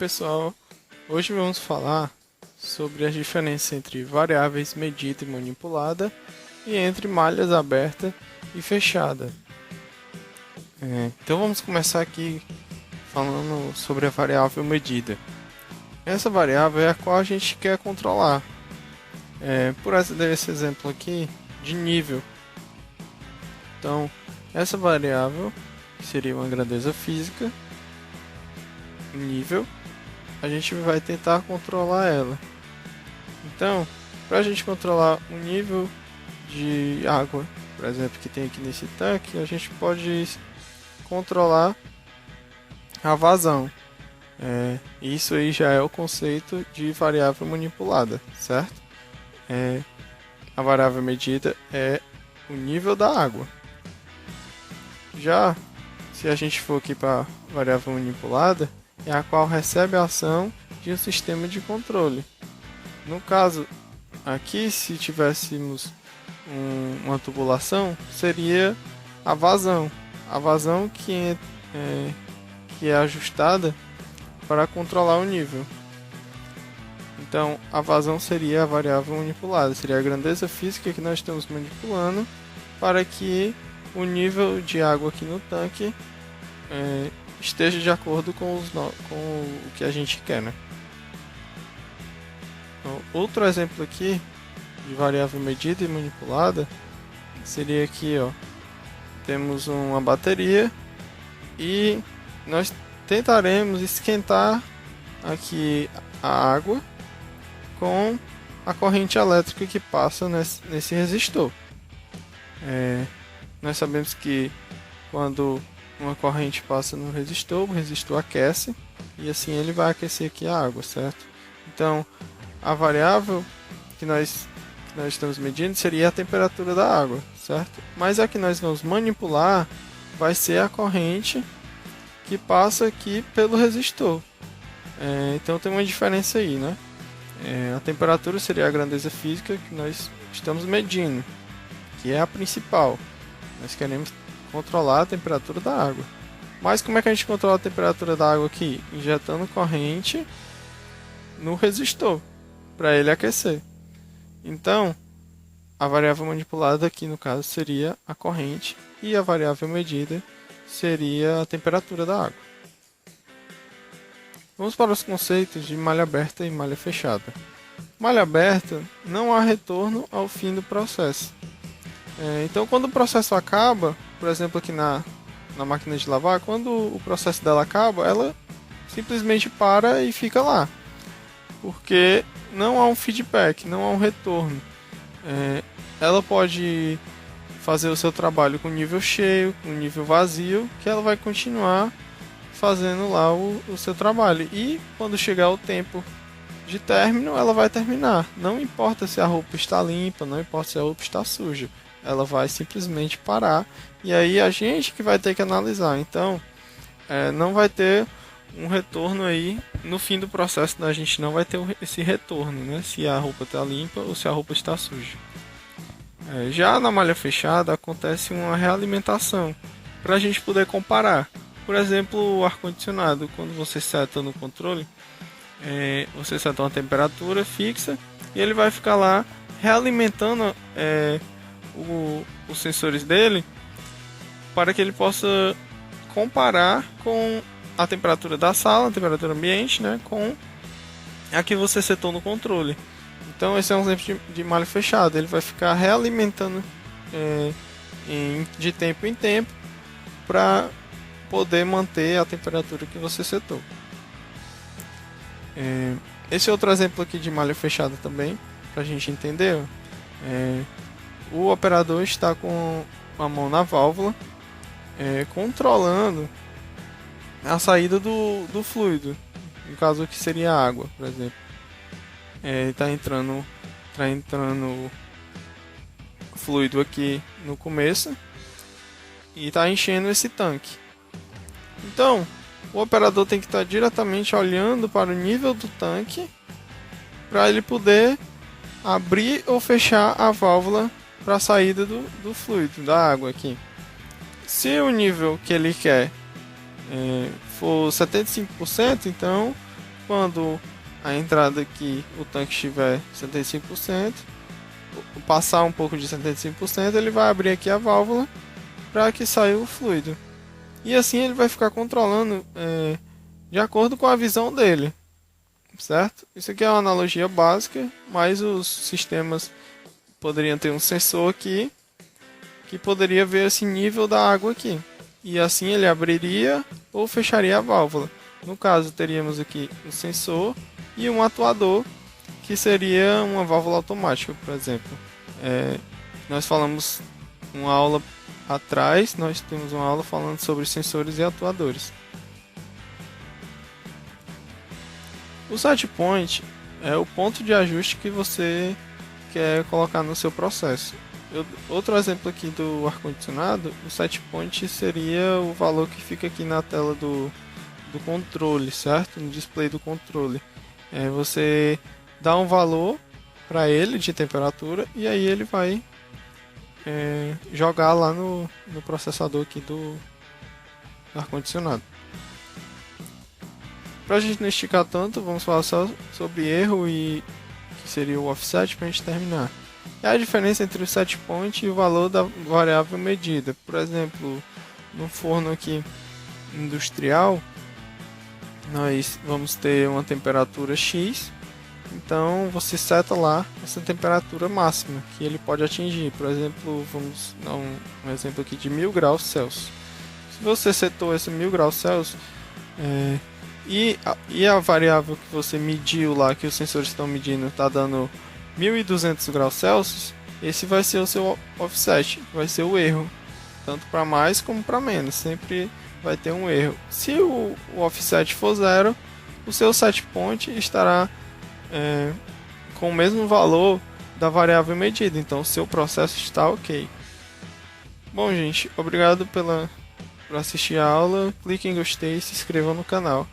pessoal, hoje vamos falar sobre as diferenças entre variáveis medida e manipulada e entre malhas aberta e fechada. Então vamos começar aqui falando sobre a variável medida. Essa variável é a qual a gente quer controlar. Por esse exemplo aqui de nível. Então essa variável, que seria uma grandeza física, nível, a gente vai tentar controlar ela. Então, para a gente controlar o nível de água, por exemplo, que tem aqui nesse tanque, a gente pode controlar a vazão. Isso aí já é o conceito de variável manipulada, certo? A variável medida é o nível da água. Já se a gente for aqui para a variável manipulada, é a qual recebe a ação de um sistema de controle. No caso aqui, se tivéssemos uma tubulação, seria a vazão. A vazão que é ajustada para controlar o nível. Então, a vazão seria a variável manipulada, seria a grandeza física que nós estamos manipulando para que o nível de água aqui no tanque esteja de acordo com o que a gente quer, né? Então, outro exemplo aqui de variável medida e manipulada seria aqui, temos uma bateria e nós tentaremos esquentar aqui a água com a corrente elétrica que passa nesse resistor. Nós sabemos que quando uma corrente passa no resistor, o resistor aquece e assim ele vai aquecer aqui a água, certo? Então, a variável que nós estamos medindo seria a temperatura da água, certo? Mas a que nós vamos manipular vai ser a corrente que passa aqui pelo resistor. Então tem uma diferença aí, né? A temperatura seria a grandeza física que nós estamos medindo, que é a principal. Nós queremos controlar a temperatura da água. Mas como é que a gente controla a temperatura da água aqui? Injetando corrente no resistor para ele aquecer. Então, a variável manipulada aqui no caso seria a corrente e a variável medida seria a temperatura da água. Vamos para os conceitos de malha aberta e malha fechada. Malha aberta, não há retorno ao fim do processo. Então, quando o processo acaba, por exemplo aqui na máquina de lavar, quando o processo dela acaba, ela simplesmente para e fica lá, porque não há um feedback, não há um retorno. Ela pode fazer o seu trabalho com nível cheio, com nível vazio, que ela vai continuar fazendo lá o seu trabalho, e quando chegar o tempo de término, ela vai terminar. Não importa se a roupa está limpa, não importa se a roupa está suja, ela vai simplesmente parar, e aí a gente que vai ter que analisar. Então, não vai ter um retorno aí no fim do processo, a gente não vai ter esse retorno, né? Se a roupa está limpa ou se a roupa está suja. Já na malha fechada acontece uma realimentação para a gente poder comparar. Por exemplo, o ar-condicionado, quando você seta no controle, você seta uma temperatura fixa e ele vai ficar lá realimentando os sensores dele para que ele possa comparar com a temperatura da sala, a temperatura ambiente, né, com a que você setou no controle. Então esse é um exemplo de malha fechada, ele vai ficar realimentando de tempo em tempo para poder manter a temperatura que você setou. Esse outro exemplo aqui de malha fechada também, para a gente entender, o operador está com a mão na válvula, controlando a saída do fluido, no caso aqui seria a água, por exemplo. Está entrando fluido aqui no começo e está enchendo esse tanque. Então, o operador tem que estar diretamente olhando para o nível do tanque para ele poder abrir ou fechar a válvula para a saída do fluido, da água aqui. Se o nível que ele quer for 75%, então quando a entrada aqui, o tanque estiver 75%, passar um pouco de 75%, ele vai abrir aqui a válvula para que saia o fluido. E assim ele vai ficar controlando de acordo com a visão dele, certo? Isso aqui é uma analogia básica, mas os sistemas poderiam ter um sensor aqui que poderia ver esse nível da água aqui. E assim ele abriria ou fecharia a válvula. No caso, teríamos aqui um sensor e um atuador, que seria uma válvula automática, por exemplo. Nós falamos uma aula atrás, nós temos uma aula falando sobre sensores e atuadores. O set point é o ponto de ajuste que você quer colocar no seu processo. Outro exemplo aqui do ar-condicionado, o set point seria o valor que fica aqui na tela do controle, certo? No display do controle. Você dá um valor para ele de temperatura e aí ele vai jogar lá no processador aqui do ar-condicionado. Para a gente não esticar tanto, vamos falar só sobre erro e que seria o offset para a gente terminar. É a diferença entre o set point e o valor da variável medida. Por exemplo, no forno aqui industrial, nós vamos ter uma temperatura X, então você seta lá essa temperatura máxima que ele pode atingir. Por exemplo, vamos dar um exemplo aqui de 1000 graus Celsius. Se você setou esse 1000 graus Celsius e a variável que você mediu lá, que os sensores estão medindo, está dando 1200 graus Celsius, esse vai ser o seu offset, vai ser o erro, tanto para mais como para menos, sempre vai ter um erro. Se o offset for zero, o seu set point estará com o mesmo valor da variável medida, então o seu processo está ok. Bom, gente, obrigado por assistir a aula, clique em gostei e se inscreva no canal.